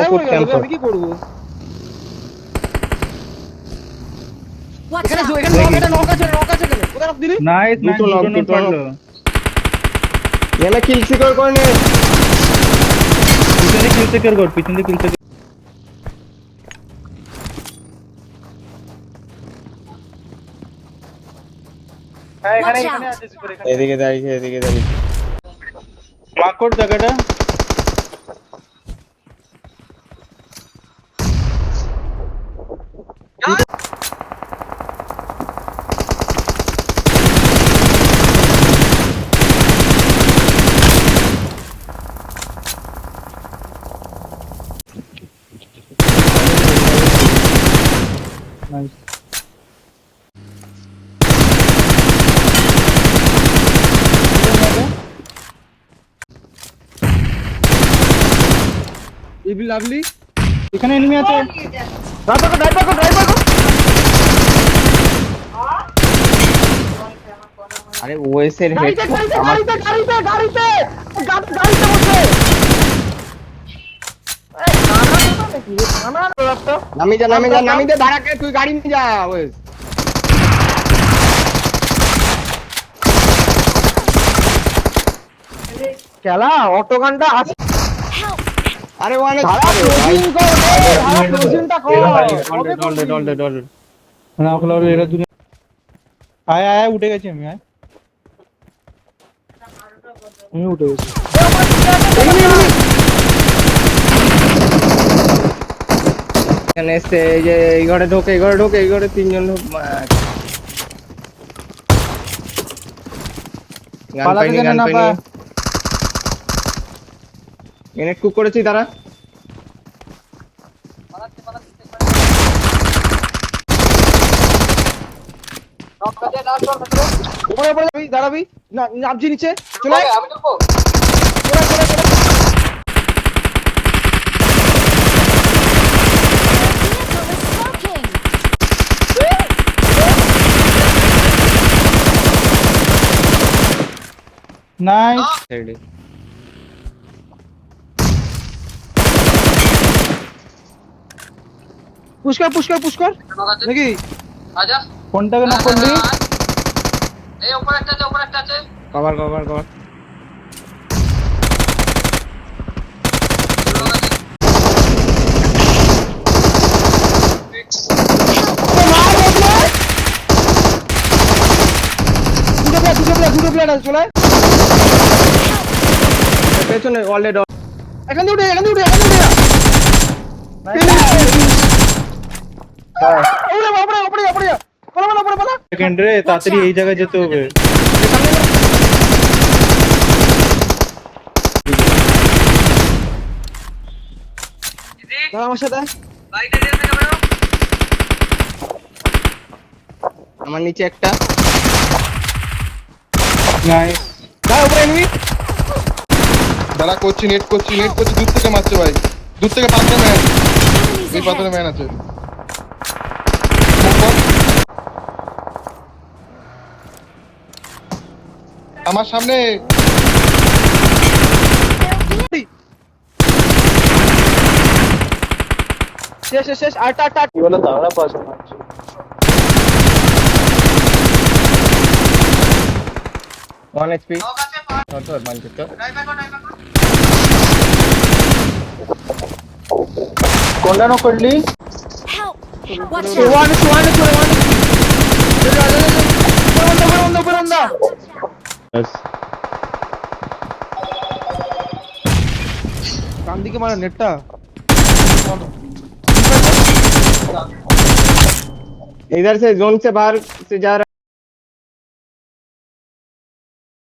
Foot camp আমি কি করব? Watch এখানে out! এখানে নক আছে কেন? কোথায় নক দিলি? নাইস দুটো দুটো knock, নক দুটো পারলো। এনে কিল সিকিউর করে নে। পিছনে কিল সিকিউর কর, পিছনে কিল সিকিউর। হ্যাঁ এখানে Watch এখানে out! আছে সিকিউর এখানে। এদিকে দাঁড়িয়ে মার্ক কর জায়গাটা। নাইস। ইবি লাভলি। এখানে এনিমি আছে। ড্রাইভার কর। আরে ওএস এর হেড আমার গাড়িতে বসে। নামি দে ধারাকে, তুই গাড়ি নিয়ে যা ওএস। খেলা অটো গানটা আছে। Help! আরে ওখানে ক্লোজিং কর রে, ক্লোজিংটা কর। ডল না ওগুলো এরা দুটো আয় উঠে গেছি আমি আয়। আমি উঠে গেছি। এখানে এসে এই যে এই ঘরে ঢোকে, এই ঘরে তিনজন ঢোক। পালাতে জানে না পা। এনে কুক করেছি তারা। উপরে দাঁড়াবি না, নামছি নিচে চলে আয়। আমি ঢুকবো। নাইস। রেডি। পুশ কর নাকি? কোনটাকে নক করলি? কভার দুটো প্লেয়ার আছে, চলে আয়। পেছনে অলরেডি। এখান দিয়ে উঠে উপরে সেকেন্ড রে তাড়াতাড়ি এই জায়গায় যেতে হবে। আমার সাথে আমার নিচে একটা। নাইস। উপরে এনিমি। দাঁড়া করছি নেট করছি দূর থেকে মারছে ভাই, দূর থেকে পাথরে ম্যান, Enemies এই পাথরে ahead! ম্যান আছে। আমার সামনে শেষ আটটা কি বলে তারা পাশে মারছে। One HP. মানচিত্র কোনটা নক করলি? Help! Watch one out! উপরে কান দিকে মারা নেটটা। इधर से जोन से बाहर से जा रहा